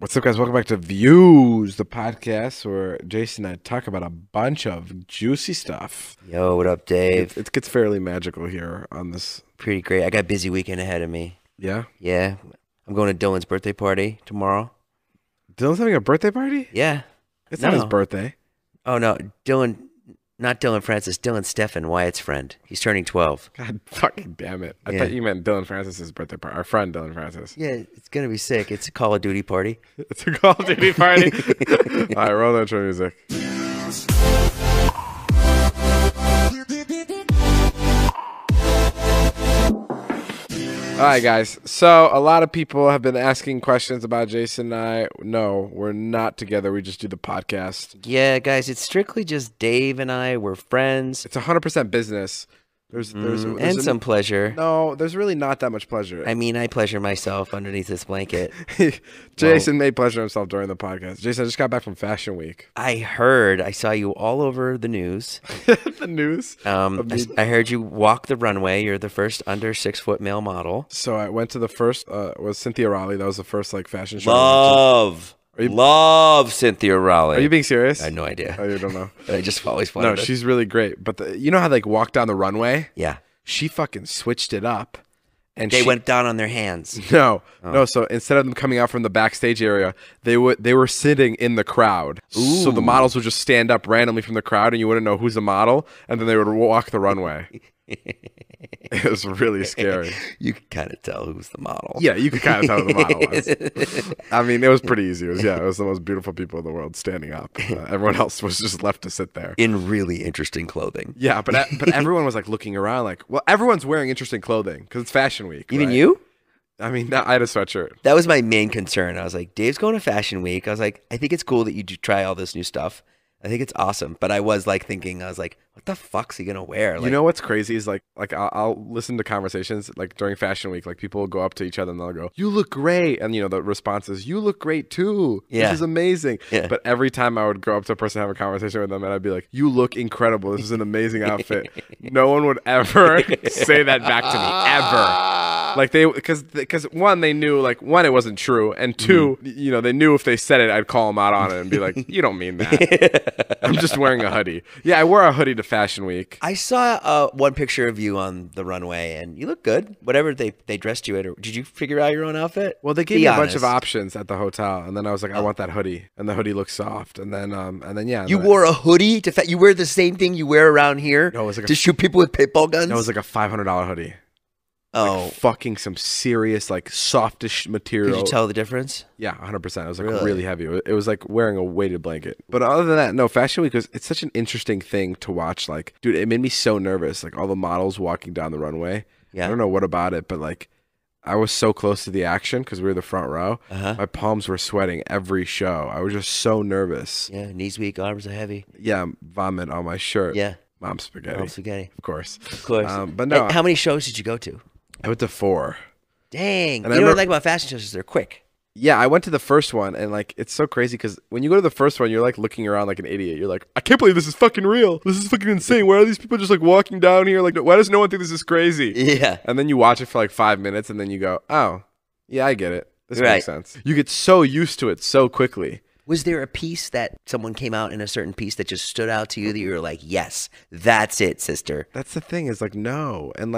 What's up, guys? Welcome back to Views, the podcast where Jason and I talk about a bunch of juicy stuff. Yo, what up, Dave? It gets fairly magical here on this. Pretty great. I got a busy weekend ahead of me. Yeah? Yeah. I'm going to Dylan's birthday party tomorrow. Dylan's having a birthday party? Yeah. It's not his birthday. Oh, no. Dylan, not Dylan Francis, Dylan Stefan, Wyatt's friend. He's turning 12. God fucking damn it. I thought you meant Dylan Francis's birthday party. Our friend Dylan Francis. Yeah, it's going to be sick. It's a Call of Duty party. It's a Call of Duty party? All right, roll the intro music. All right, guys. So a lot of people have been asking questions about Jason and I. No, we're not together. We just do the podcast. Yeah, guys, it's strictly just Dave and I. We're friends. It's 100% business. There's some pleasure. No, there's really not that much pleasure. I mean, I pleasure myself underneath this blanket. Jason made pleasure himself during the podcast. Jason, I just got back from Fashion Week. I heard. I saw you all over the news. The news? I heard you walk the runway. You're the first under 6 foot male model. So I went to the first, was Cynthia Raleigh. That was the first fashion show. Love Cynthia Raleigh. Are you being serious? I had no idea. Oh, you don't know. I just always wanted No, she's really great. But you know how walk down the runway? Yeah. She fucking switched it up. And they went down on their hands. No. So instead of them coming out from the backstage area, they were sitting in the crowd. Ooh. So the models would just stand up randomly from the crowd, and you wouldn't know who's the model, and then they would walk the runway. It was really scary. You could kind of tell who's the model. Yeah, you could kind of tell who the model was. I mean, it was pretty easy. It was the most beautiful people in the world standing up. Everyone else was just left to sit there in really interesting clothing. Yeah, but everyone was looking around well, everyone's wearing interesting clothing because it's Fashion Week. Even right? you? I mean, I had a sweatshirt. That was my main concern. I was like, Dave's going to Fashion Week. I was like, I think it's cool that you do try all this new stuff. I think it's awesome. But I was thinking, what the fuck's he gonna wear? You know what's crazy is I'll listen to conversations during Fashion Week. People will go up to each other and they'll go, "You look great," and the response is, "You look great too. Yeah. This is amazing." Yeah. But every time I would go up to a person and have a conversation with them, and I'd be like, "You look incredible. This is an amazing outfit." No one would ever say that back to me ever. Because one, they knew one, it wasn't true, and two, they knew if they said it, I'd call them out on it and be like, "You don't mean that." I'm just wearing a hoodie. Yeah, I wore a hoodie to Fashion Week. I saw one picture of you on the runway, and you look good. Whatever they dressed you in. Did you figure out your own outfit? Well, they gave me a bunch of options at the hotel, and then I was like, I want that hoodie, and the hoodie looks soft, and then yeah. You wore a hoodie to you wear the same thing you wear around here? No, it was to shoot people with paintball guns. No, it was like a $500 hoodie. Oh, fucking some serious softish material. Could you tell the difference? Yeah, 100%. It was really heavy. It was like wearing a weighted blanket. But other than that, no, Fashion Week it's such an interesting thing to watch. Dude, it made me so nervous. All the models walking down the runway. Yeah. I don't know what about it, but I was so close to the action because we were the front row. My palms were sweating every show. I was just so nervous. Yeah, knees weak, arms are heavy. Yeah, vomit on my shirt. Yeah. Mom spaghetti. Mom spaghetti. Of course. Of course. But no. How many shows did you go to? I went to 4. Dang. And you know what I like about fashion shows is they're quick. Yeah, I went to the first one, and it's so crazy because when you go to the first one, you're looking around like an idiot. You're like, I can't believe this is fucking real. This is fucking insane. Why are these people just walking down here? Why does no one think this is crazy? Yeah. And then you watch it for 5 minutes, and then you go, oh, yeah, I get it. This makes sense. You get so used to it so quickly. Was there a piece that someone came out in a certain piece that just stood out to you that you were like, yes, that's it, sister? That's the thing is no. And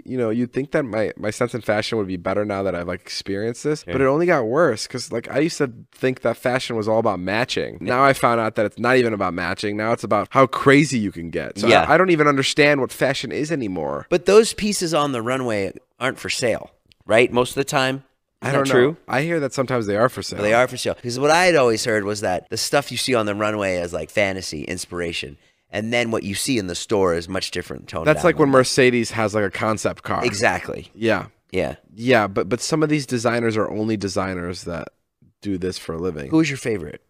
you'd think that my sense in fashion would be better now that I've experienced this, but it only got worse because I used to think that fashion was all about matching. Now I found out that it's not even about matching. Now it's about how crazy you can get. So yeah. I don't even understand what fashion is anymore. But those pieces on the runway aren't for sale, right? Most of the time. I don't know. I hear that sometimes they are for sale. Well, they are for sale. Because what I had always heard was that the stuff you see on the runway is fantasy, inspiration. And then what you see in the store is much different tone. That's like when Mercedes has a concept car. Exactly. Yeah. Yeah. Yeah, but some of these designers are only designers that do this for a living. Who's your favorite?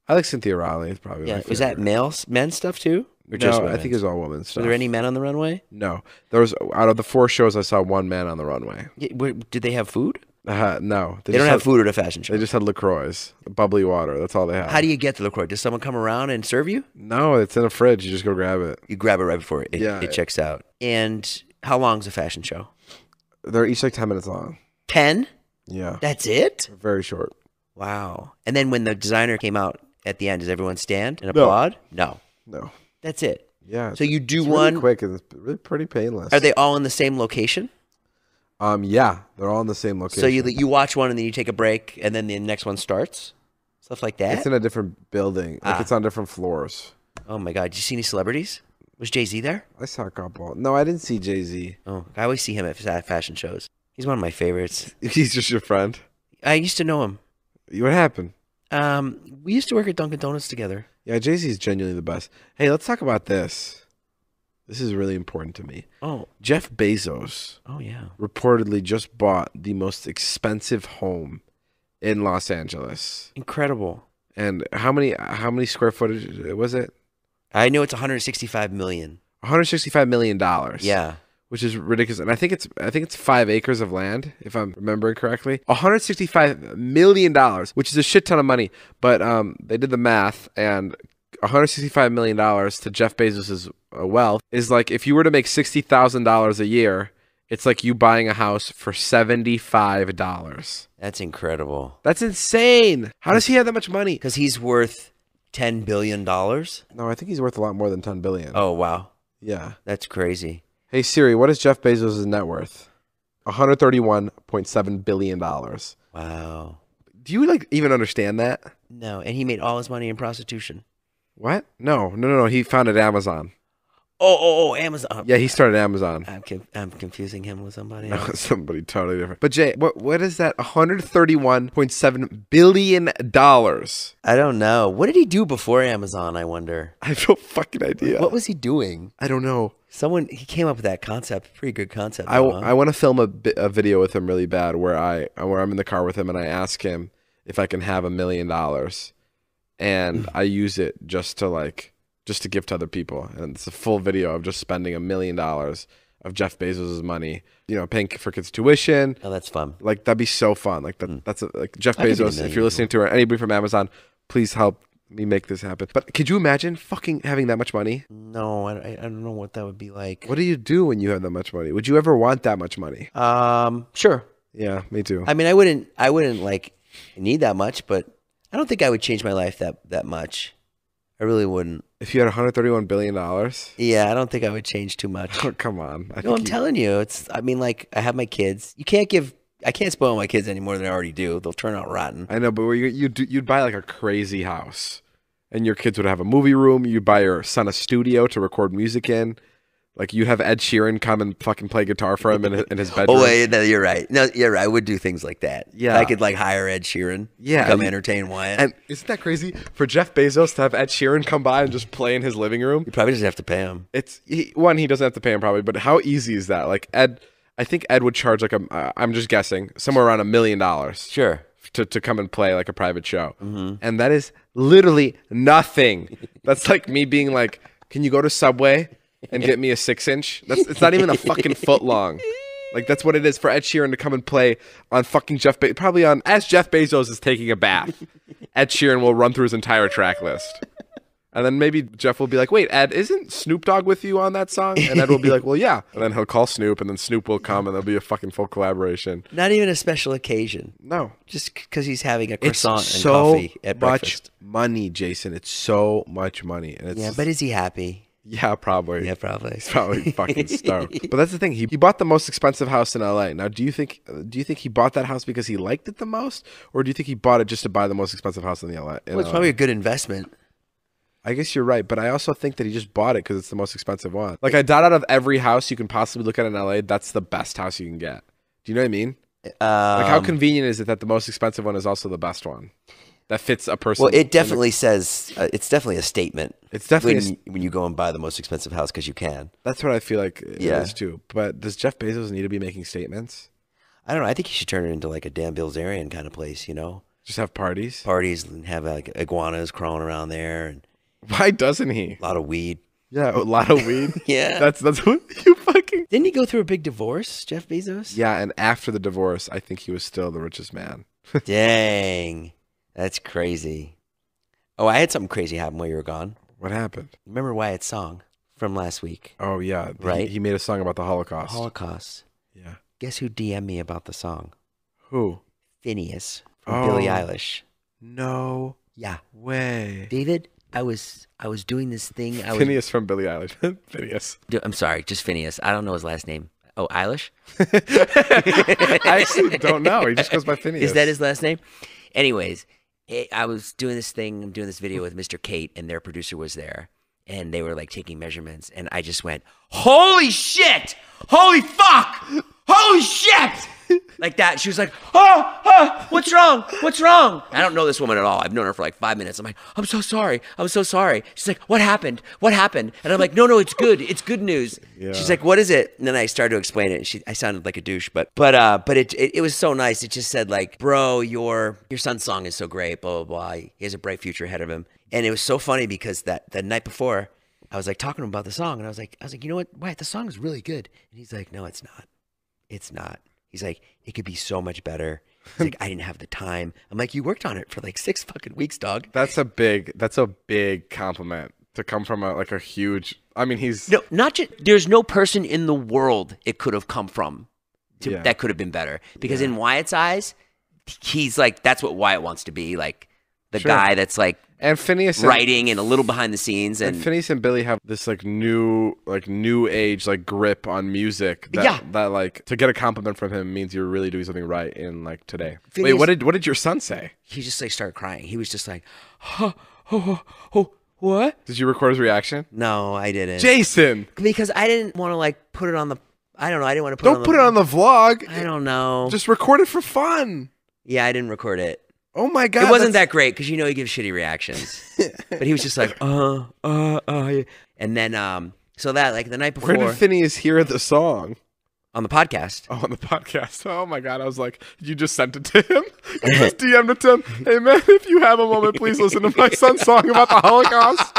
I like Cynthia Raleigh. It's probably my favorite. Was that men's stuff too? Or just I think it's all women's stuff. Were there any men on the runway? No. There was, out of the 4 shows, I saw 1 man on the runway. Did they have food? No. They don't have food at a fashion show. They just had LaCroix, bubbly water. That's all they had. How do you get the LaCroix? Does someone come around and serve you? No, it's in a fridge. You just go grab it. You grab it right before it checks out. And how long's a fashion show? They're each 10 minutes long. 10? Yeah. That's it? Very short. Wow. And then when the designer came out at the end, does everyone stand and applaud? No. That's it. Yeah. So you do it's one. really quick and it's really pretty painless. Are they all in the same location? Yeah, they're all in the same location. So you watch one and then you take a break and then the next one starts? Stuff like that? It's in a different building. Like it's on different floors. Oh my God. Did you see any celebrities? Was Jay-Z there? I saw a couple. No, I didn't see Jay-Z. Oh, I always see him at fashion shows. He's one of my favorites. He's just your friend? I used to know him. What happened? We used to work at Dunkin' Donuts together. Yeah, Jay-Z is genuinely the best. Hey, let's talk about this. This is really important to me. Oh. Jeff Bezos. Oh, yeah. Reportedly just bought the most expensive home in Los Angeles. Incredible. And how many square footage was it? I know it's $165 million. $165 million. Yeah. Which is ridiculous. And I think it's 5 acres of land, if I'm remembering correctly. $165 million, which is a shit ton of money. But they did the math, and $165 million to Jeff Bezos' wealth is like if you were to make $60,000 a year, it's like you buying a house for $75. That's incredible. That's insane. How does he have that much money? Because he's worth $10 billion? No, I think he's worth a lot more than $10 billion. Oh, wow. Yeah. That's crazy. Hey Siri, what is Jeff Bezos' net worth? $131.7 billion. Wow. Do you even understand that? No, and he made all his money in prostitution. What? No. He founded Amazon. Oh, Amazon. Yeah, he started Amazon. I'm confusing him with somebody No, else. somebody totally different. But Jay, what is that? $131.7 billion. I don't know. What did he do before Amazon, I wonder? I have no fucking idea. What was he doing? I don't know. He came up with that concept. Pretty good concept. I want to film a video with him really bad where I'm in the car with him and I ask him if I can have $1 million, and I use it just to give to other people, and it's a full video of just spending $1 million of Jeff Bezos' money, paying for kids' tuition. Oh, that's fun. Like that'd be so fun. Like that's Jeff I could be Bezos. If you're listening to anybody from Amazon, please help me make this happen. But could you imagine fucking having that much money? No, I don't know what that would be like. What do you do when you have that much money? Would you ever want that much money? Sure. Yeah, me too. I mean, I wouldn't need that much, but I don't think I would change my life that much. I really wouldn't. If you had $131 billion? Yeah, I don't think I would change too much. Oh, come on. I'm telling you, I have my kids. I can't spoil my kids any more than I already do. They'll turn out rotten. I know, but you'd buy like a crazy house, and your kids would have a movie room. You'd buy your son a studio to record music in. Like you'd have Ed Sheeran come and fucking play guitar for him in his bedroom. Oh wait, no, you're right. No, you're right. I would do things like that. Yeah, I could hire Ed Sheeran. Yeah, to come entertain Wyatt. And isn't that crazy for Jeff Bezos to have Ed Sheeran come by and just play in his living room? You probably just have to pay him. He doesn't have to pay him probably, but how easy is that? Like Ed, I think Ed would charge I'm just guessing, somewhere around $1 million. Sure. To come and play like a private show. Mm-hmm. And that is literally nothing. That's like me being like, can you go to Subway and get me a 6-inch? It's not even a fucking foot long. Like that's what it is for Ed Sheeran to come and play on fucking as Jeff Bezos is taking a bath. Ed Sheeran will run through his entire track list. And then maybe Jeff will be like, wait, Ed, isn't Snoop Dogg with you on that song? And Ed will be like, well, yeah. And then he'll call Snoop, and then Snoop will come, and there'll be a fucking full collaboration. Not even a special occasion. No. Just because he's having a croissant and so coffee at breakfast. Money, Jason. It's so much money. And yeah, but is he happy? Yeah, probably. Yeah, probably. He's probably fucking stoked. But that's the thing. He bought the most expensive house in LA. Now, do you think he bought that house because he liked it the most, or do you think he bought it just to buy the most expensive house in LA? Well, it's probably a good investment. I guess you're right, but I also think that he just bought it because it's the most expensive one. Like I doubt out of every house you can possibly look at in LA, that's the best house you can get. Do you know what I mean? Like how convenient is it that the most expensive one is also the best one? That fits a person. Well, it definitely says, it's definitely a statement. It's definitely when you go and buy the most expensive house because you can. That's what I feel like it is too. But does Jeff Bezos need to be making statements? I don't know. I think he should turn it into like a Dan Bilzerian kind of place, Just have parties? Parties and have like iguanas crawling around there. And why doesn't he? A lot of weed. Yeah, a lot of weed. Yeah. That's what you fucking... Didn't he go through a big divorce, Jeff Bezos? Yeah, and after the divorce, I think he was still the richest man. Dang. That's crazy. Oh, I had something crazy happen while you were gone. What happened? Remember Wyatt's song from last week? Oh, yeah. Right? He made a song about the Holocaust. Holocaust. Yeah. Guess who DM'd me about the song? Who? Phineas. from Billie Eilish. No Yeah. way. David, I was doing this thing. Phineas from Billie Eilish. Phineas. I'm sorry, just Phineas. I don't know his last name. Oh, Eilish? I actually don't know. He just goes by Phineas. Is that his last name? Anyways, I was doing this thing. I'm doing this video with Mr. Kate, and their producer was there. And they were like taking measurements. And I just went, holy shit! Holy fuck! Holy shit! Like that. She was like, what's wrong? What's wrong? I don't know this woman at all. I've known her for like 5 minutes. I'm like, I'm so sorry. I'm so sorry. She's like, what happened? What happened? And I'm like, no, it's good. It's good news. Yeah. She's like, what is it? And then I started to explain it. And I sounded like a douche, but it was so nice. It just said like, bro, your son's song is so great, blah, blah, blah. He has a bright future ahead of him. And it was so funny because the night before, I was like talking to him about the song, and I was like, you know what, Wyatt, the song is really good. And he's like, no, it's not. It's not. He's like, it could be so much better. He's like, I didn't have the time. I'm like, you worked on it for like 6 fucking weeks, dog. That's a big compliment to come from a huge. I mean, he's no, not just. There's no person in the world it could have come from that could have been better. Because in Wyatt's eyes, he's like, that's what Wyatt wants to be, like the guy that's like. And Phineas writing and a little behind the scenes, and Phineas and Billy have this like new age like grip on music. That like to get a compliment from him means you're really doing something right in like today. Phineas, wait, what did your son say? He just like started crying. He was just like, what? Did you record his reaction? No, I didn't. Jason, because I didn't want to like put it on the. I don't know. I didn't want to put it on the vlog. I don't know. Just record it for fun. Yeah, I didn't record it. Oh my God. It wasn't that great because he gives shitty reactions. But he was just like, yeah. And then, so that, like, the night before. Where did Phineas hear the song? On the podcast. Oh, on the podcast. Oh my God. I was like, you just sent it to him? You just DM'd it to him? Hey man, if you have a moment, please listen to my son's song about the Holocaust.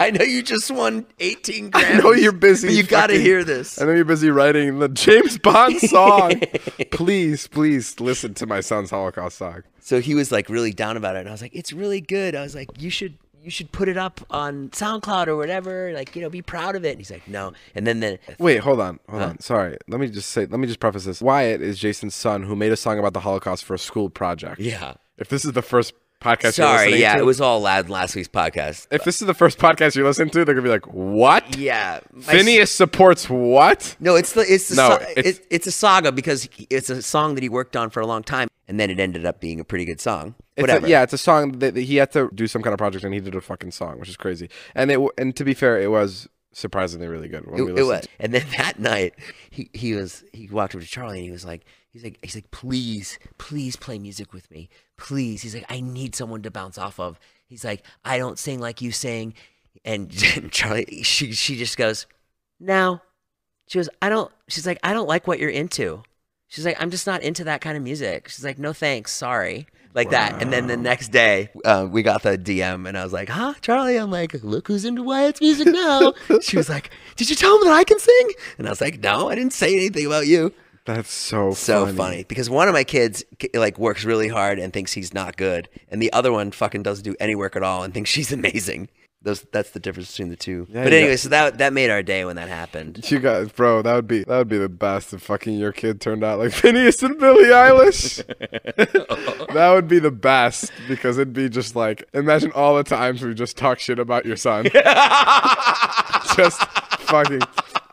I know you just won 18 grand. I know you're busy. But you got to hear this. I know you're busy writing the James Bond song. Please listen to my son's Holocaust song. So he was like really down about it. And I was like, it's really good. I was like, you should put it up on SoundCloud or whatever. Like, be proud of it. And he's like, no. And then wait, hold on. Sorry. Let me just preface this. Wyatt is Jason's son who made a song about the Holocaust for a school project. Yeah. If this is the first podcast Sorry, yeah, it was all loud last week's podcast. If this is the first podcast you listen to, they're gonna be like, "What? Yeah, Phineas supports what?" No, it's a saga because it's a song that he worked on for a long time, and then it ended up being a pretty good song. Whatever. It's a song that he had to do some kind of project, and he did a fucking song, which is crazy. And to be fair, it was surprisingly really good. It was. And then that night, he walked over to Charlie, and he's like, please play music with me. Please. He's like, I need someone to bounce off of. He's like, I don't sing like you sing. And Charlie, she just goes, no. She's like, I don't like what you're into. She's like, I'm just not into that kind of music. She's like, no thanks, sorry. Like that. And then the next day, we got the DM, and I was like, huh, Charlie? I'm like, look who's into Wyatt's music now. She was like, did you tell him that I can sing? And I was like, no, I didn't say anything about you. That's so funny because one of my kids like works really hard and thinks he's not good, and the other one fucking doesn't do any work at all and thinks she's amazing. That's the difference between the two. Yeah, but anyway, so that made our day when that happened. You guys, bro, that would be the best if fucking your kid turned out like Phineas and Billie Eilish. That would be the best because it'd be just like, imagine all the times we just talk shit about your son. Just fucking.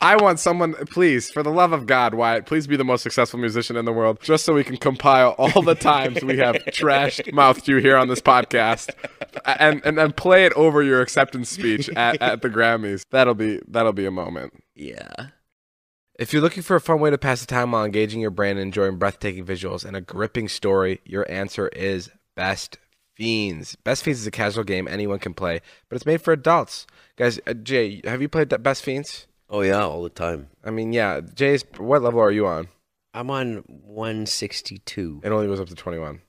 I want someone, please, for the love of God, Wyatt, please be the most successful musician in the world, just so we can compile all the times we have trashed-mouthed you here on this podcast, and play it over your acceptance speech at the Grammys. That'll be a moment. Yeah. If you're looking for a fun way to pass the time while engaging your brain and enjoying breathtaking visuals and a gripping story, your answer is Best Fiends. Best Fiends is a casual game anyone can play, but it's made for adults. Guys, Jay, have you played that Best Fiends? Oh, yeah, all the time. I mean, yeah. Jay's, what level are you on? I'm on 162. It only goes up to 21.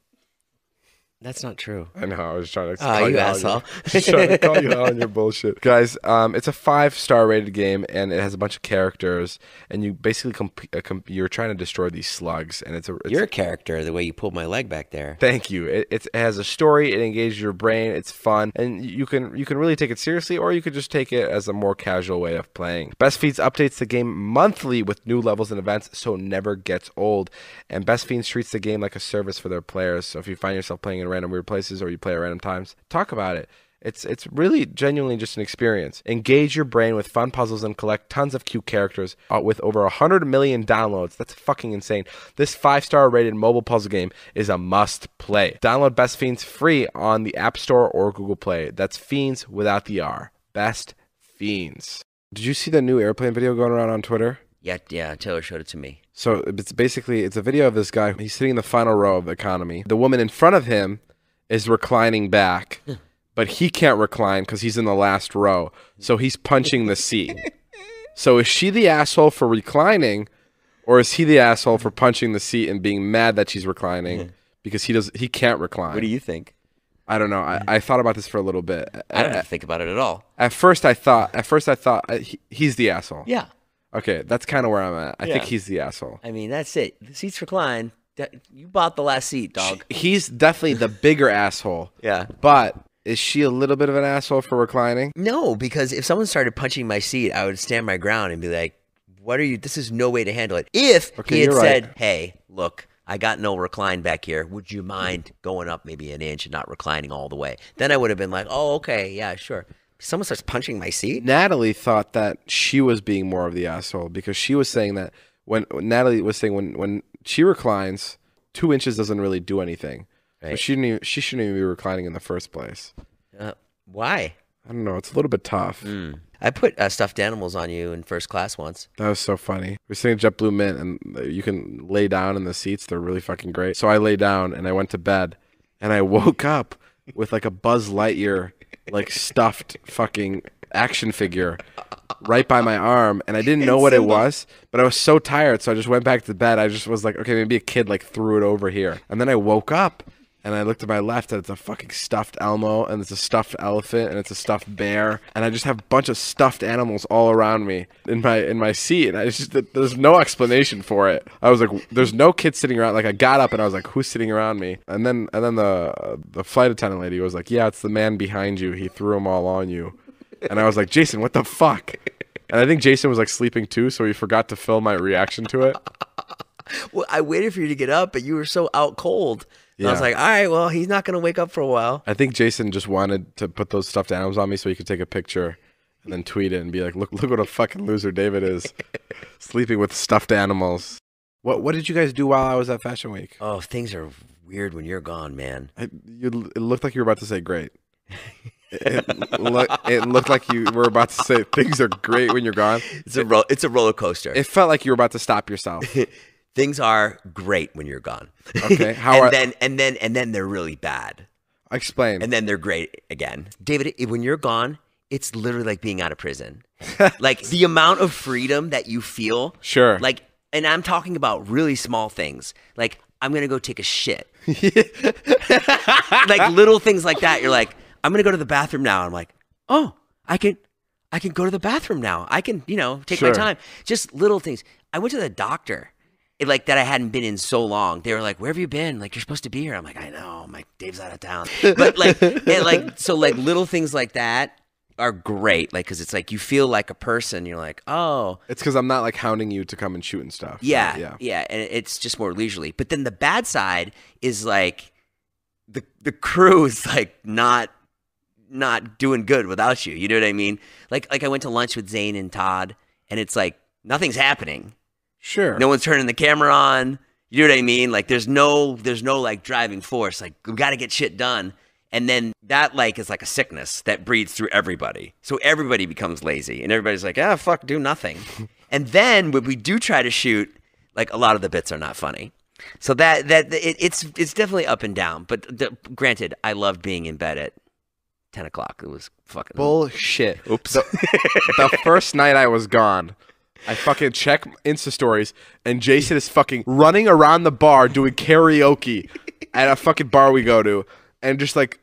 That's not true. I know. I was trying to. Oh, you asshole! Just trying to call you out on your bullshit, guys. It's a 5-star rated game, and it has a bunch of characters, and you basically you're trying to destroy these slugs, and it's You're a character. The way you pulled my leg back there. Thank you. It has a story. It engages your brain. It's fun, and you can really take it seriously, or you could just take it as a more casual way of playing. Best Fiends updates the game monthly with new levels and events, so it never gets old. And Best Fiends treats the game like a service for their players. So if you find yourself playing in random weird places or you play at random times, talk about it. It's really genuinely just an experience. Engage your brain with fun puzzles and collect tons of cute characters with over 100 million downloads. That's fucking insane. This 5-star rated mobile puzzle game is a must play. Download Best Fiends free on the App Store or Google Play. That's Fiends without the R. Best Fiends. Did you see the new airplane video going around on Twitter? Yeah, Taylor showed it to me. So it's a video of this guy. He's sitting in the final row of economy. The woman in front of him is reclining back, but he can't recline because he's in the last row. So he's punching the seat. So is she the asshole for reclining, or is he the asshole for punching the seat and being mad that she's reclining because he can't recline? What do you think? I don't know. I thought about this for a little bit. I don't have to think about it at all. At first I thought he's the asshole. Yeah. Okay, that's kind of where I'm at. I think he's the asshole. I mean, that's it. The seats recline. You bought the last seat, dog. He's definitely the bigger asshole. Yeah. But is she a little bit of an asshole for reclining? No, because if someone started punching my seat, I would stand my ground and be like, what are you? This is no way to handle it. If he had said, hey, look, I got no recline back here. Would you mind going up maybe an inch and not reclining all the way? Then I would have been like, oh, okay, yeah, sure. Someone starts punching my seat? Natalie thought that she was being more of the asshole because she was saying that when she reclines, 2 inches doesn't really do anything. Right. So she shouldn't even be reclining in the first place. Why? I don't know. It's a little bit tough. I put stuffed animals on you in first class once. That was so funny. We're sitting at JetBlue Mint, and you can lay down in the seats. They're really fucking great. So I lay down, and I went to bed, and I woke up with like a Buzz Lightyear like stuffed fucking action figure right by my arm, and I didn't know what it was, but I was so tired, so I just went back to bed. I just was like, okay, maybe a kid like threw it over here. And then I woke up and I looked to my left and it's a fucking stuffed Elmo, and it's a stuffed elephant, and it's a stuffed bear, and I just have a bunch of stuffed animals all around me in my seat, and there's no explanation for it. I was like, there's no kid sitting around. Like I got up and I was like, who's sitting around me? And then the flight attendant lady was like, yeah, it's the man behind you. He threw them all on you. And I was like, Jason, what the fuck? And I think Jason was like sleeping too, so he forgot to film my reaction to it. Well, I waited for you to get up, but you were so out cold. Yeah. I was like, all right, well, he's not going to wake up for a while. I think Jason just wanted to put those stuffed animals on me so he could take a picture and then tweet it and be like, look what a fucking loser David is, sleeping with stuffed animals. What did you guys do while I was at Fashion Week? Oh, things are weird when you're gone, man. It looked like you were about to say great. It looked like you were about to say things are great when you're gone. It's a roller coaster. It felt like you were about to stop yourself. Things are great when you're gone. Okay. And then they're really bad. Explain. And then they're great again. David, when you're gone, it's literally like being out of prison. Like the amount of freedom that you feel. Sure. Like, and I'm talking about really small things. Like, I'm going to go take a shit. Like little things like that. You're like, I'm going to go to the bathroom now. I'm like, oh, I can go to the bathroom now. I can, take my time. Just little things. I went to the doctor. Like that I hadn't been in so long. They were like, where have you been? Like, you're supposed to be here. I'm like, I know. I'm like, Dave's out of town. But so little things like that are great. Like, cause it's like, you feel like a person. You're like, oh. It's cause I'm not like hounding you to come and shoot and stuff. Yeah. Yeah. And it's just more leisurely. But then the bad side is like, the crew is like not doing good without you. You know what I mean? Like I went to lunch with Zane and Todd, and it's like, nothing's happening. Sure. No one's turning the camera on. You know what I mean? Like there's no like driving force. Like we got to get shit done. And then that like is like a sickness that breeds through everybody. So everybody becomes lazy and everybody's like, ah, fuck, do nothing. And then when we do try to shoot, like a lot of the bits are not funny. So it's definitely up and down. But granted, I loved being in bed at 10 o'clock. It was fucking bullshit. Oops. The first night I was gone, I fucking check Insta stories, and Jason is fucking running around the bar doing karaoke at a fucking bar we go to. and just like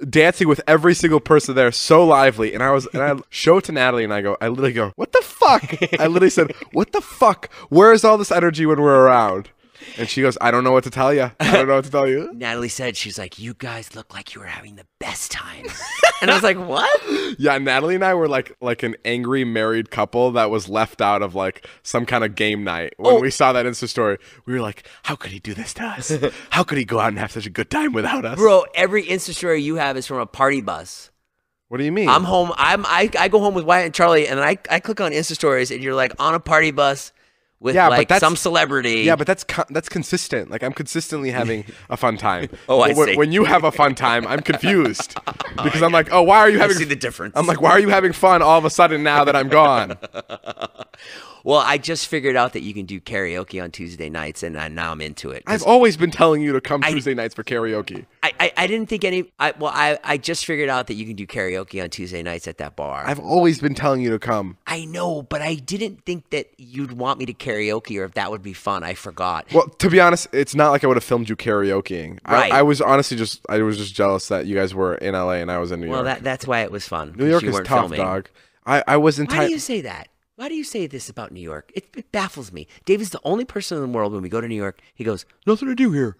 dancing with every single person there, so lively. And I show it to Natalie, and I literally go, what the fuck? I literally said, what the fuck? Where is all this energy when we're around? And she goes, I don't know what to tell you. I don't know what to tell you. Natalie said, she's like, you guys look like you were having the best time. And I was like, what? Yeah, Natalie and I were like an angry married couple that was left out of like some kind of game night. When we saw that Insta story, we were like, how could he do this to us? How could he go out and have such a good time without us? Bro, every Insta story you have is from a party bus. What do you mean? I'm home. I go home with Wyatt and Charlie, and I click on Insta stories, and you're like on a party bus with like some celebrity. Yeah, but that's consistent. Like I'm consistently having a fun time. I see. When you have a fun time, I'm confused because I'm like, oh, why are you having? I see the difference. I'm like, why are you having fun all of a sudden now that I'm gone? Well, I just figured out that you can do karaoke on Tuesday nights, and now I'm into it. I've always been telling you to come Tuesday nights for karaoke. I didn't think any. I just figured out that you can do karaoke on Tuesday nights at that bar. I've always been telling you to come. I know, but I didn't think that you'd want me to karaoke or if that would be fun. I forgot. Well, to be honest, it's not like I would have filmed you karaokeing. Right. I was honestly just jealous that you guys were in LA and I was in New York. Well, that's why it was fun. New York is tough, filming. Dog. I was in. Why do you say that? Why do you say this about New York? It baffles me. David's the only person in the world when we go to New York, he goes, nothing to do here.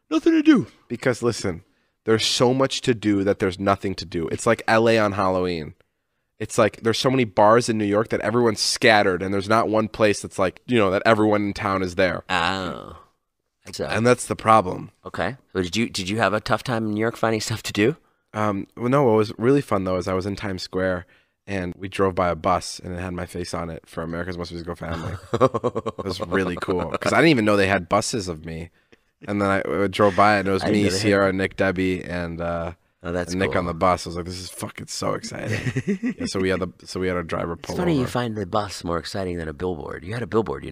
Nothing to do. Because listen, there's so much to do that there's nothing to do. It's like LA on Halloween. It's like there's so many bars in New York that everyone's scattered and there's not one place that's like, that everyone in town is there. Oh. And that's the problem. Okay. So did you have a tough time in New York finding stuff to do? Well, no, what was really fun though is I was in Times Square. And we drove by a bus, and it had my face on it for America's Most Musical Family. It was really cool because I didn't even know they had buses of me. And then I drove by, and it was me, Sierra, Nick, Debbie, and Nick cool. on the bus. I was like, "This is fucking so exciting!" Yeah, so we had a driver pull. It's funny over. You find the bus more exciting than a billboard. You had a billboard,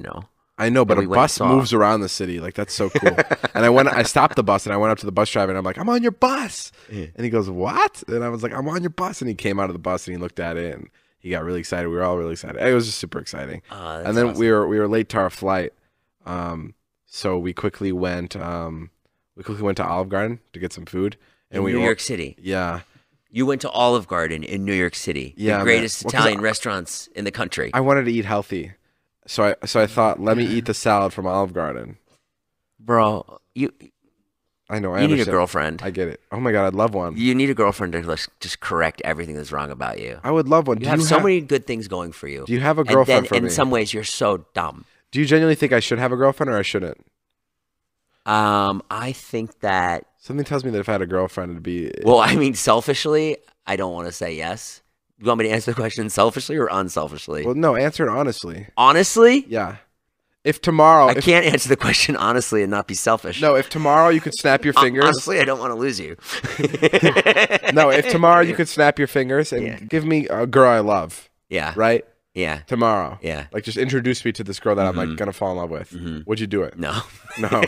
I know, but a bus moves around the city. Like, that's so cool. And I stopped the bus, and I went up to the bus driver, and I'm like, I'm on your bus. Yeah. And he goes, what? And I was like, I'm on your bus. And he came out of the bus, and he looked at it, and he got really excited. We were all really excited. It was just super exciting. And then awesome. we were late to our flight. So we quickly went to Olive Garden to get some food. In New York City? Yeah. You went to Olive Garden in New York City. Yeah, the greatest Italian restaurants in the country. I wanted to eat healthy. So I thought, let me eat the salad from Olive Garden. Bro, I know. You need a girlfriend. I get it. Oh my God, I'd love one. You need a girlfriend to just correct everything that's wrong about you. I would love one. You have so many good things going for you. Do you have a girlfriend for me? In some ways, you're so dumb. Do you genuinely think I should have a girlfriend or I shouldn't? I think that something tells me that if I had a girlfriend, it'd be. Well, I mean, selfishly, I don't want to say yes. You want me to answer the question selfishly or unselfishly? Well, no, answer it honestly. Honestly? Yeah. If tomorrow... I can't answer the question honestly and not be selfish. No, if tomorrow you could snap your fingers... Honestly, I don't want to lose you. No, if tomorrow you could snap your fingers and give me a girl I love. Yeah. Right? Yeah. Tomorrow. Yeah. Like, just introduce me to this girl that I'm, like, going to fall in love with. Would you do it? No. No.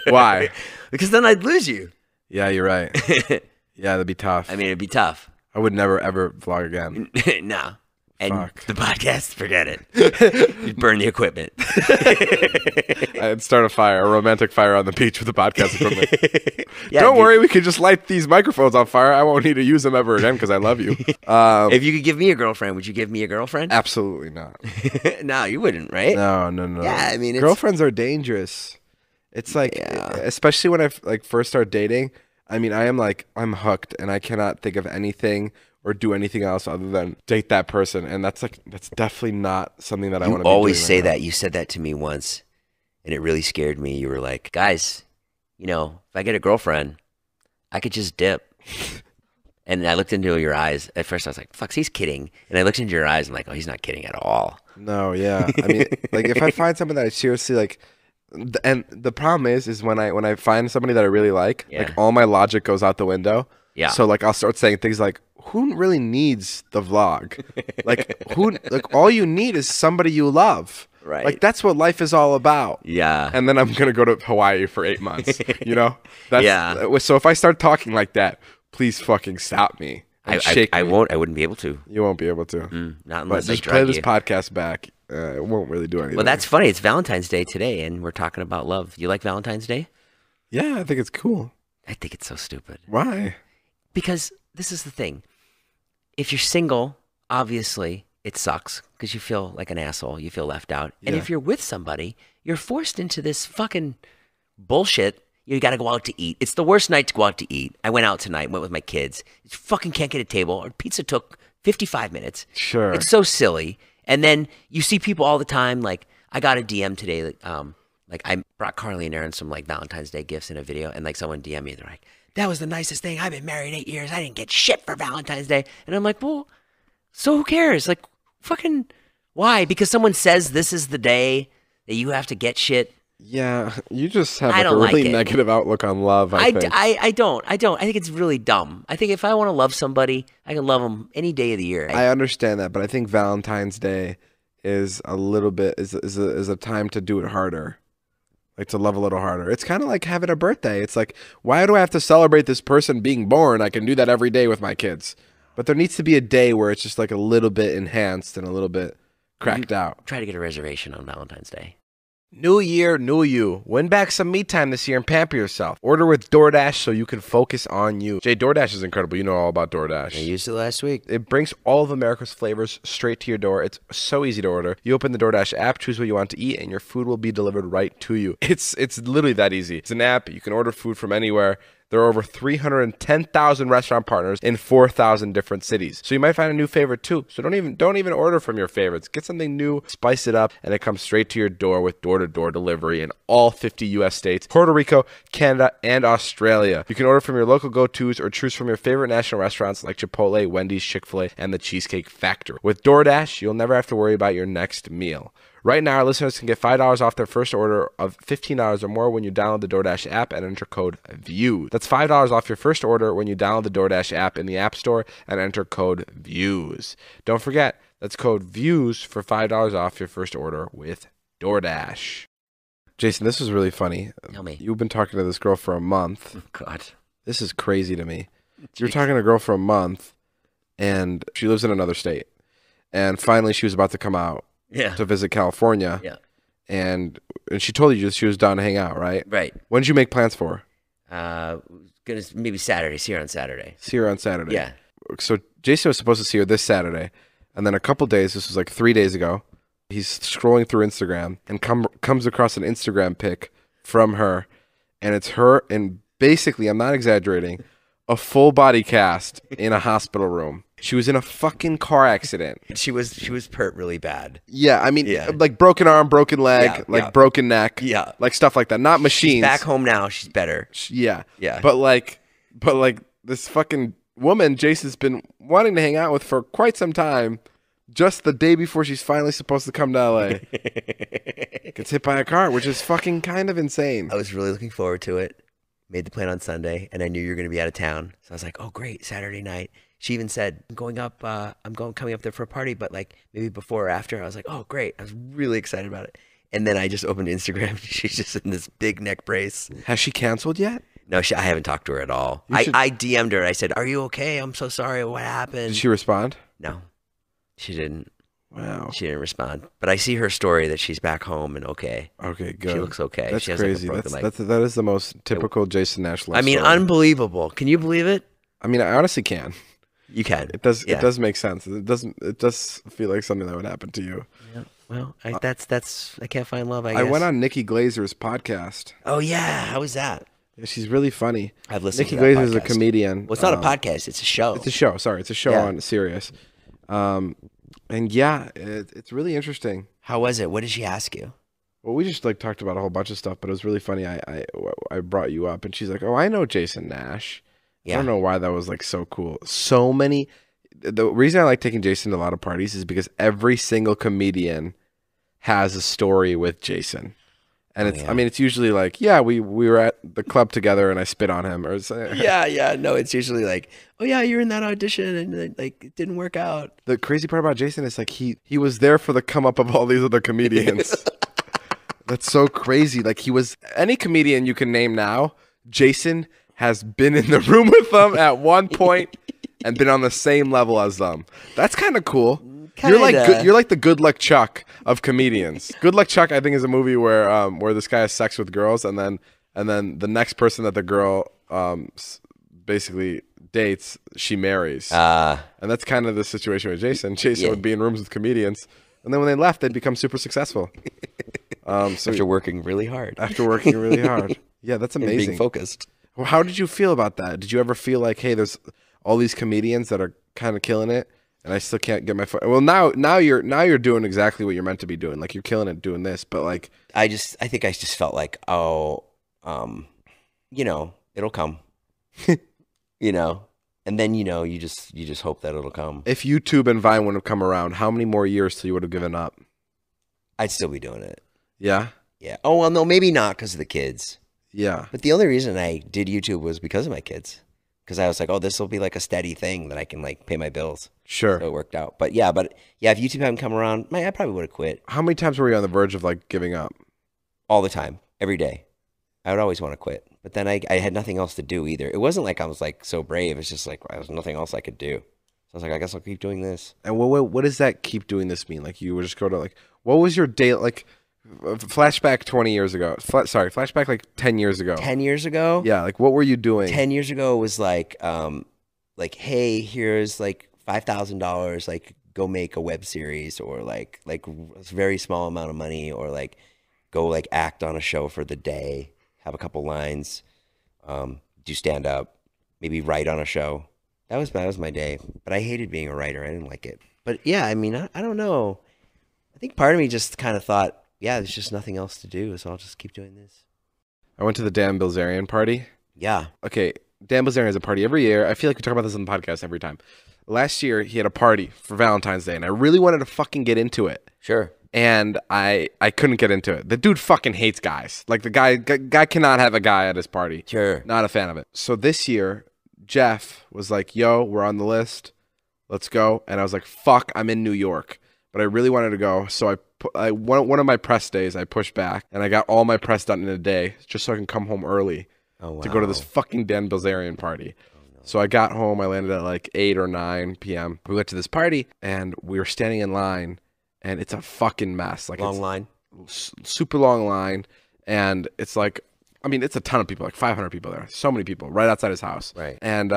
Why? Because then I'd lose you. Yeah, you're right. Yeah, that'd be tough. I mean, it'd be tough. I would never, ever vlog again. No. And Fuck. The podcast, forget it. You'd burn the equipment. I'd start a fire, a romantic fire on the beach with the podcast equipment. Yeah, Don't worry, we could just light these microphones on fire. I won't need to use them ever again because I love you. If you could give me a girlfriend, would you give me a girlfriend? Absolutely not. No, you wouldn't, right? No. Yeah, I mean, girlfriends are dangerous. It's like, especially when I first start dating. I mean, I'm hooked, and I cannot think of anything or do anything else other than date that person, and that's definitely not something that I want to be doing. You always say that. You said that to me once, and it really scared me. You were like, guys, if I get a girlfriend, I could just dip. And I looked into your eyes. At first, I was like, fuck, he's kidding. And I looked into your eyes, and I'm like, oh, he's not kidding at all. No, yeah. I mean, like, if I find someone that I seriously like, and the problem is when I find somebody that I really like all my logic goes out the window. Yeah. So like I'll start saying things like, who really needs the vlog? Like all you need is somebody you love. Right. Like that's what life is all about. Yeah. And then I'm gonna go to Hawaii for 8 months. Yeah. So if I start talking like that, please fucking stop me. I won't. I wouldn't be able to. You won't be able to. Not unless I just play this podcast back. It won't really do anything. Well, that's funny. It's Valentine's Day today, and we're talking about love. You like Valentine's Day? Yeah, I think it's cool. I think it's so stupid. Why? Because this is the thing. If you're single, obviously it sucks because you feel like an asshole. You feel left out. And if you're with somebody, you're forced into this fucking bullshit. You got to go out to eat. It's the worst night to go out to eat. I went out tonight, went with my kids. You fucking can't get a table. Our pizza took 55 minutes. Sure. It's so silly. And then you see people all the time. Like, I got a DM today. Like I brought Carly and Erin some like Valentine's Day gifts in a video. And like someone DM me. They're like, that was the nicest thing. I've been married 8 years. I didn't get shit for Valentine's Day. And I'm like, well, so who cares? Like, fucking, why? Because someone says this is the day that you have to get shit. Yeah, you just have like a really negative outlook on love, I think. I don't. I think it's really dumb. I think if I want to love somebody, I can love them any day of the year. I understand that, but I think Valentine's Day is a little bit, is a time to do it harder. Like to love a little harder. It's kind of like having a birthday. It's like, why do I have to celebrate this person being born? I can do that every day with my kids. But there needs to be a day where it's just like a little bit enhanced and a little bit cracked out. Try to get a reservation on Valentine's Day. New year, new you. Win back some me time this year and pamper yourself. Order with DoorDash so you can focus on you. Jay, DoorDash is incredible. You know all about DoorDash. I used it last week. It brings all of America's flavors straight to your door. It's so easy to order. You open the DoorDash app, choose what you want to eat, and your food will be delivered right to you. It's literally that easy. It's an app. You can order food from anywhere. There are over 310,000 restaurant partners in 4,000 different cities. So you might find a new favorite too. So don't even order from your favorites. Get something new, spice it up, and it comes straight to your door with door-to-door delivery in all 50 U.S. states, Puerto Rico, Canada, and Australia. You can order from your local go-tos or choose from your favorite national restaurants like Chipotle, Wendy's, Chick-fil-A, and the Cheesecake Factory. With DoorDash, you'll never have to worry about your next meal. Right now, our listeners can get $5 off their first order of $15 or more when you download the DoorDash app and enter code VIEWS. That's $5 off your first order when you download the DoorDash app in the App Store and enter code VIEWS. Don't forget, that's code VIEWS for $5 off your first order with DoorDash. Jason, this is really funny. Tell me. You've been talking to this girl for a month. Oh, God. This is crazy to me. You're talking to a girl for a month, and she lives in another state. And finally, she was about to come out. Yeah. To visit California. Yeah. And she told you she was down to hang out, right? Right. When did you make plans for her? Maybe Saturday. See her on Saturday. See her on Saturday. Yeah. So Jason was supposed to see her this Saturday. And then a couple days, this was like 3 days ago, he's scrolling through Instagram and comes across an Instagram pic from her. And it's her and basically, I'm not exaggerating, a full body cast in a hospital room. She was in a fucking car accident. She was hurt really bad. Yeah, I mean, like broken arm, broken leg, broken neck. Yeah. Like stuff like that. Not machines. She's back home now. She's better. Yeah. Yeah. But like this fucking woman Jason's been wanting to hang out with for quite some time, just the day before she's finally supposed to come to LA. Gets hit by a car, which is fucking kind of insane. I was really looking forward to it. Made the plan on Sunday, and I knew you were going to be out of town. So I was like, oh, great, Saturday night. She even said, coming up there for a party, but like maybe before or after. I was like, oh, great. I was really excited about it. And then I just opened Instagram. She's just in this big neck brace. Has she canceled yet? No, I haven't talked to her at all. I DM'd her. I said, are you okay? I'm so sorry. What happened? Did she respond? No, she didn't. Wow. She didn't respond. But I see her story that she's back home and okay. Okay, good. She looks okay. That's she has crazy. Like that is the most typical Jason Nash love story. Unbelievable. Can you believe it? I mean, I honestly can. You can. It does. Yeah. It does make sense. It does feel like something that would happen to you. Yeah. Well, that's I can't find love. I guess. I went on Nikki Glazer's podcast. Oh yeah, how was that? Yeah, she's really funny. I've listened. Nikki Glazer is a comedian. Well, it's not a podcast. It's a show. It's a show. Sorry, it's a show on Sirius. And yeah, it's really interesting. How was it? What did she ask you? Well, we just like talked about a whole bunch of stuff, but it was really funny. I brought you up, and she's like, "Oh, I know Jason Nash." Yeah. I don't know why that was like so cool. So many. The reason I like taking Jason to a lot of parties is because every single comedian has a story with Jason. And I mean, it's usually like, yeah, we were at the club together and I spit on him, or no, it's usually like, oh yeah, you're in that audition and like it didn't work out. The crazy part about Jason is like he was there for the come up of all these other comedians. That's so crazy. Like he was any comedian you can name now. Jason has been in the room with them at one point and been on the same level as them. That's kind of cool. Kinda. You're like the Good Luck Chuck of comedians. Good Luck Chuck, I think, is a movie where this guy has sex with girls, and then the next person that the girl basically dates, she marries. And And that's kind of the situation with Jason. Jason would be in rooms with comedians, and then when they left, they'd become super successful. So after working really hard. Yeah, that's And amazing. being focused. Well, how did you feel about that? Did you ever feel like, hey, there's all these comedians that are kind of killing it, and I still can't get my foot? Well, now you're doing exactly what you're meant to be doing. Like, you're killing it doing this, but like, I think I just felt like, it'll come, and then you just hope that it'll come. if YouTube and Vine wouldn't have come around, how many more years till you would have given up? I'd still be doing it. Yeah, Yeah. Oh well, no, maybe not because of the kids. yeah. But the only reason I did YouTube was because of my kids. Because I was like, oh, this will be like a steady thing that I can like pay my bills. Sure. So it worked out. But yeah, if YouTube hadn't come around, I probably would have quit How many times were you on the verge of like giving up? all the time, every day. I would always want to quit. But then I had nothing else to do either. It wasn't like I was like so brave. It's just like there was nothing else I could do. So I was like, I guess I'll keep doing this. And what does that keep doing this mean? Like, you would just go to like, what was your day like? Flashback 20 years ago. Flashback like 10 years ago. 10 years ago? Yeah, like what were you doing? 10 years ago was like, hey, here's like $5,000, like go make a web series, or like a very small amount of money, or like go like act on a show for the day, have a couple lines, do stand up, maybe write on a show. That was my day. But I hated being a writer. I didn't like it. But yeah, I mean, I don't know. I think part of me just kind of thought, yeah, there's just nothing else to do, so I'll just keep doing this. I went to the Dan Bilzerian party. Yeah. Okay, Dan Bilzerian has a party every year. I feel like we talk about this on the podcast every time. Last year, he had a party for Valentine's Day, and I really wanted to fucking get into it. Sure. And I couldn't get into it. The dude fucking hates guys. Like, the guy cannot have a guy at his party. Sure. Not a fan of it. So this year, Jeff was like, yo, we're on the list. Let's go. And I was like, fuck, I'm in New York. But I really wanted to go. So one of my press days, I pushed back. And I got all my press done in a day just so I can come home early to go to this fucking Dan Bilzerian party. So I got home. I landed at like 8 or 9 p.m. We went to this party. And we were standing in line. And it's a fucking mess. Like, Long line. Super long line. And it's like, I mean, it's a ton of people, like 500 people there. So many people right outside his house. Right. And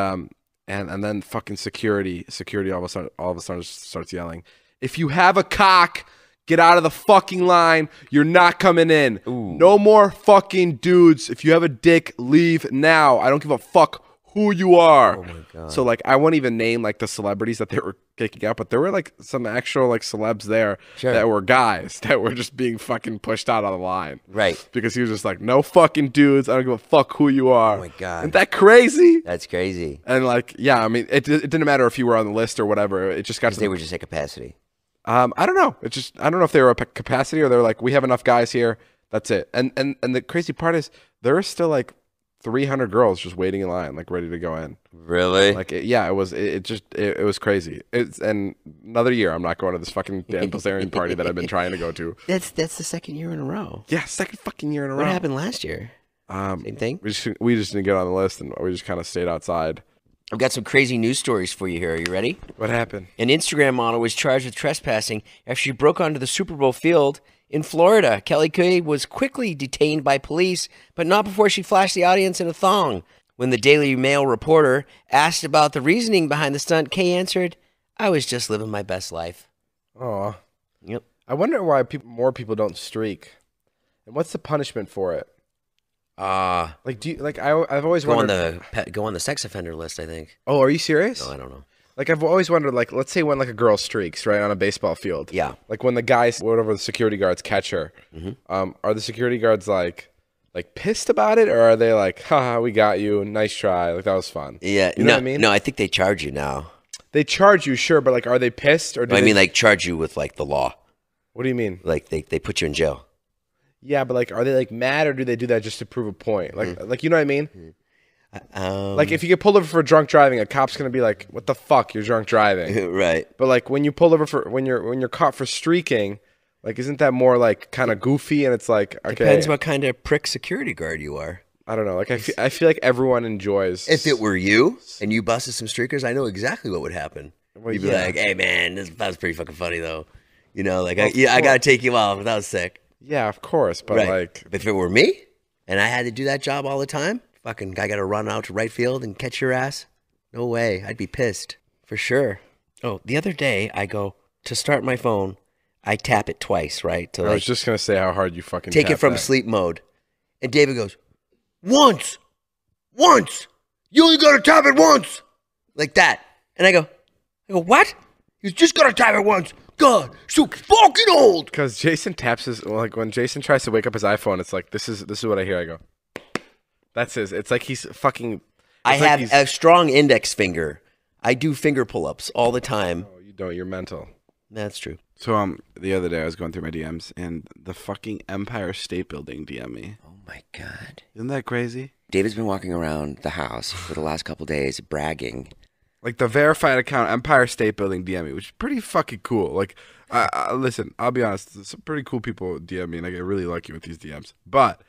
then fucking security all of a sudden starts yelling, if you have a cock, get out of the fucking line. You're not coming in. Ooh. No more fucking dudes. If you have a dick, leave now. I don't give a fuck who you are. Oh my God. So like, I won't even name like the celebrities that they were kicking out, but there were like some actual like celebs there that were guys that were just being fucking pushed out of the line. Right. Because he was just like, no fucking dudes. I don't give a fuck who you are. Oh my God. Isn't that crazy? That's crazy. And like, yeah, I mean, it didn't matter if you were on the list or whatever. It just got to They were just at capacity. I don't know. I don't know if they were at capacity or they're like, we have enough guys here. That's it. And the crazy part is there are still like 300 girls just waiting in line, like ready to go in. Really? Like, it was crazy. And another year, I'm not going to this fucking Dan Bilzerian party that I've been trying to go to. That's the second year in a row. Yeah, second fucking year in a row. What happened last year? Same thing? We just didn't get on the list, and we just kind of stayed outside. I've got some crazy news stories for you here. Are you ready? What happened? An Instagram model was charged with trespassing after she broke onto the Super Bowl field in Florida. Kelly Kay was quickly detained by police, but not before she flashed the audience in a thong. When the Daily Mail reporter asked about the reasoning behind the stunt, Kay answered, I was just living my best life. Aw. Yep. I wonder why more people don't streak. And what's the punishment for it? Like, do you, like, I've always wondered. Go on the sex offender list, I think. Oh, are you serious? No, I don't know. Like, I've always wondered, like, let's say when like a girl streaks, right, on a baseball field. Yeah. Like when the guys, whatever the security guards catch her, are the security guards like pissed about it, or are they like, haha, we got you, nice try, like that was fun? Yeah. You know what I mean? No, I think they charge you now. They charge you, sure, but like, are they pissed or? I mean, like charge you with like the law. What do you mean? Like they put you in jail. Yeah, but like, are they like mad, or do they do that just to prove a point? Like you know what I mean? Like if you get pulled over for drunk driving, a cop's gonna be like, "What the fuck? You're drunk driving." Right. But like when you pull over for when you're caught for streaking, like isn't that more like kind of goofy? And it's like, okay, depends what kind of prick security guard you are. I don't know. Like I feel like everyone enjoys. If it were you and you busted some streakers, I know exactly what would happen. Well, You'd be like, "Hey man, that was pretty fucking funny though." You know, like I gotta take you off. That was sick. Yeah, of course. But like, if it were me and I had to do that job all the time, fucking guy got to run out to right field and catch your ass? No way. I'd be pissed. For sure. Oh, the other day I go to start my phone. I tap it twice, right? To I was just going to say how hard you fucking take tap it from that. sleep mode. And David goes, once. You only got to tap it once. Like that. And I go, what? You just got to tap it once. God, so fucking old. Because Jason taps his, like when Jason tries to wake up his iPhone, it's like, this is what I hear. I go, that's his. It's like he's fucking. I have a strong index finger. I do finger pull-ups all the time. Oh, you don't. You're mental. That's true. So the other day I was going through my DMs and the fucking Empire State Building DM me. Oh my God. Isn't that crazy? David's been walking around the house for the last couple days bragging. Like the verified account Empire State Building DM me, which is pretty fucking cool. Like, listen, I'll be honest, some pretty cool people DM me, and I get really lucky with these DMs. But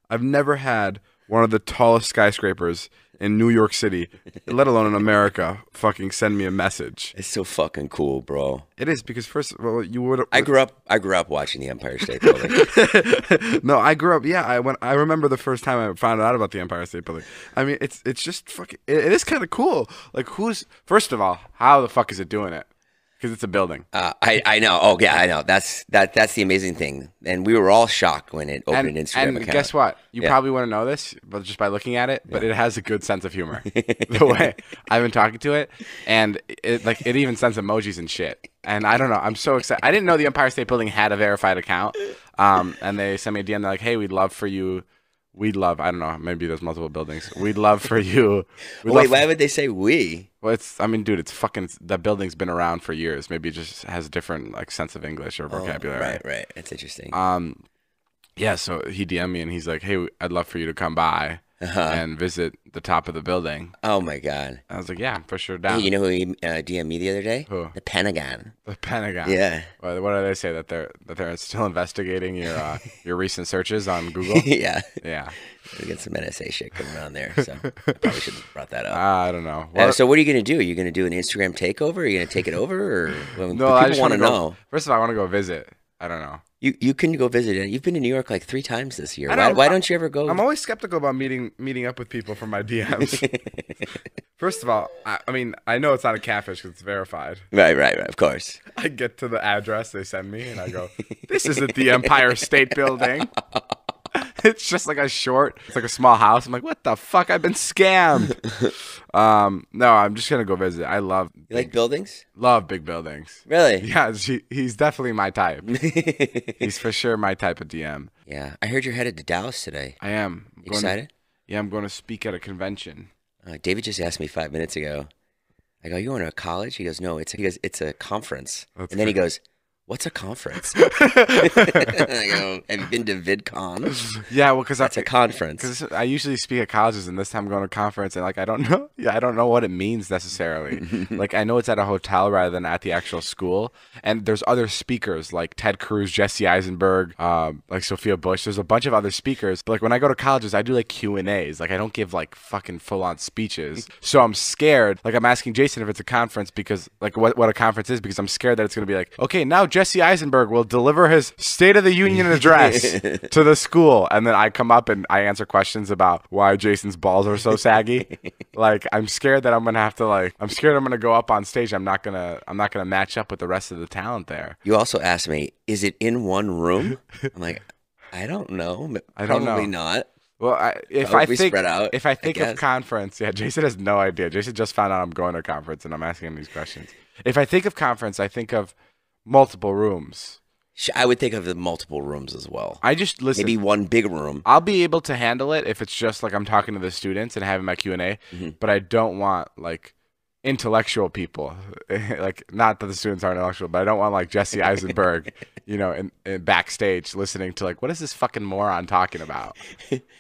I've never had one of the tallest skyscrapers in New York City, let alone in America, fucking send me a message. It's so fucking cool, bro. It is because first of all, you would. I grew up watching the Empire State Building. No, I grew up. Yeah, I remember the first time I found out about the Empire State Building. I mean, it's just fucking. It is kind of cool. Like, first of all, how the fuck is it doing it? Because it's a building. I know. Oh yeah, I know. That's the amazing thing. And we were all shocked when it opened an Instagram account. And guess what? You probably want to know this, but just by looking at it. But it has a good sense of humor. The way I've been talking to it, and it even sends emojis and shit. And I don't know. I'm so excited. I didn't know the Empire State Building had a verified account. And they sent me a DM. They're like, "Hey, we'd love for you." I don't know. Maybe there's multiple buildings. We'd love for you. Wait, why would they say we? Well, dude, it's fucking. The building's been around for years. Maybe it just has a different like sense of English or vocabulary. Right. That's interesting. Yeah. So he DM'd me and he's like, "Hey, I'd love for you to come by and visit the top of the building." Oh my God. I was like, "Yeah, I'm for sure down." Hey, you know who DM'd me the other day? Who? The Pentagon. The Pentagon. Yeah. What do they say, that they're still investigating your recent searches on Google? Yeah. Yeah. We get some NSA shit going on there, so I probably should have brought that up. I don't know. So what are you going to do? Are you going to do an Instagram takeover? Are you going to take it over? Or No, I just want to know. First of all, I want to go visit. I don't know. You can go visit it. You've been to New York like 3 times this year. Why Why don't you ever go? I'm always skeptical about meeting up with people from my DMs. First of all, I mean, I know it's not a catfish because it's verified. Right, of course. I get to the address they send me, and I go, "This isn't the Empire State Building." It's just like it's like a small house. I'm like, what the fuck? I've been scammed. No, I'm just going to go visit. I love. You like buildings? Love big buildings. Really? Yeah, he's definitely my type. He's for sure my type of DM. Yeah. I heard you're headed to Dallas today. I am. Excited? Yeah, I'm going to speak at a convention. David just asked me 5 minutes ago. I go, "You going to a college?" He goes, "No, it's a conference." That's and then good. he goes, "What's a conference?" I go, "Have you been to VidCon?" Yeah, well, because that's a conference. Because I usually speak at colleges, and this time I'm going to a conference, and like I don't know. Yeah, I don't know what it means necessarily. Like I know it's at a hotel rather than at the actual school, and there's other speakers like Ted Cruz, Jesse Eisenberg, like Sophia Bush. There's a bunch of other speakers. But like when I go to colleges, I do like Q&As. Like I don't give like fucking full on speeches. So I'm scared. Like I'm asking Jason if it's a conference because like what a conference is because I'm scared that it's going to be like, okay, now Jesse Eisenberg will deliver his State of the Union address to the school, and then I come up and I answer questions about why Jason's balls are so saggy. Like I'm scared that I'm gonna go up on stage. I'm not gonna match up with the rest of the talent there. You also asked me, "Is it in one room?" I'm like, I don't know. Probably not. Well, if I think of conference, yeah, Jason has no idea. Jason just found out I'm going to a conference, and I'm asking him these questions. If I think of conference, I think of multiple rooms. I would think of the multiple rooms as well. I just listen. Maybe one big room. I'll be able to handle it if it's just like I'm talking to the students and having my Q&A, but I don't want like intellectual people. Like not that the students aren't intellectual, but I don't want like Jesse Eisenberg, in backstage listening to like what is this fucking moron talking about?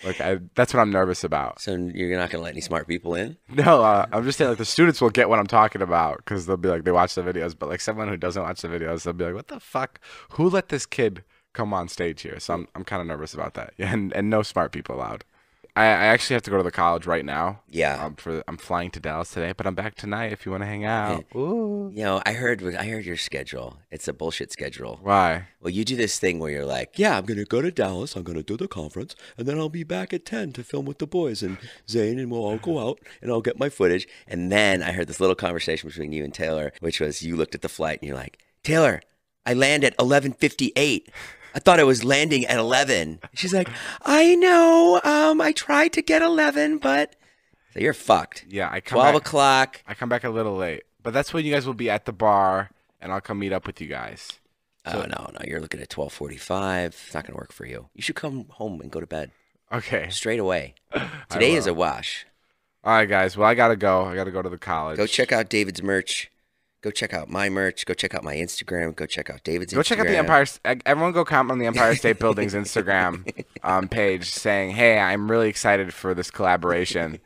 Like that's what I'm nervous about. So you're not gonna let any smart people in? No, I'm just saying like the students will get what I'm talking about because they'll be like they watch the videos, but like someone who doesn't watch the videos, they'll be like, what the fuck? Who let this kid come on stage here? So I'm kind of nervous about that. Yeah, and no smart people allowed. I actually have to go to the college right now. Yeah. I'm flying to Dallas today, but I'm back tonight if you want to hang out. Ooh. You know, I heard your schedule. It's a bullshit schedule. Why? Well, you do this thing where you're like, yeah, I'm going to go to Dallas, I'm going to do the conference, and then I'll be back at 10 to film with the boys and Zane, and we'll all go out, and I'll get my footage. And then I heard this little conversation between you and Taylor, which was you looked at the flight, and you're like, Taylor, I land at 11:58. I thought I was landing at 11. She's like, I know. I tried to get 11, but so you're fucked. Yeah, I come 12 back, o'clock. I come back a little late, but that's when you guys will be at the bar, and I'll come meet up with you guys. Oh, no. You're looking at 12:45. It's not going to work for you. You should come home and go to bed. Okay. Straight away. Today is a wash. All right, guys. Well, I got to go. I got to go to the college. Go check out David's merch. Go check out my merch. Go check out my Instagram. Go check out David's Instagram. Go check out the Empire. Everyone go comment on the Empire State Building's Instagram page saying, hey, I'm really excited for this collaboration.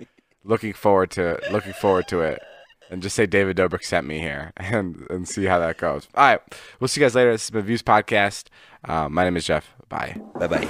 Looking forward to it. And just say David Dobrik sent me here and see how that goes. All right. We'll see you guys later. This has been Views Podcast. My name is Jeff. Bye. Bye-bye.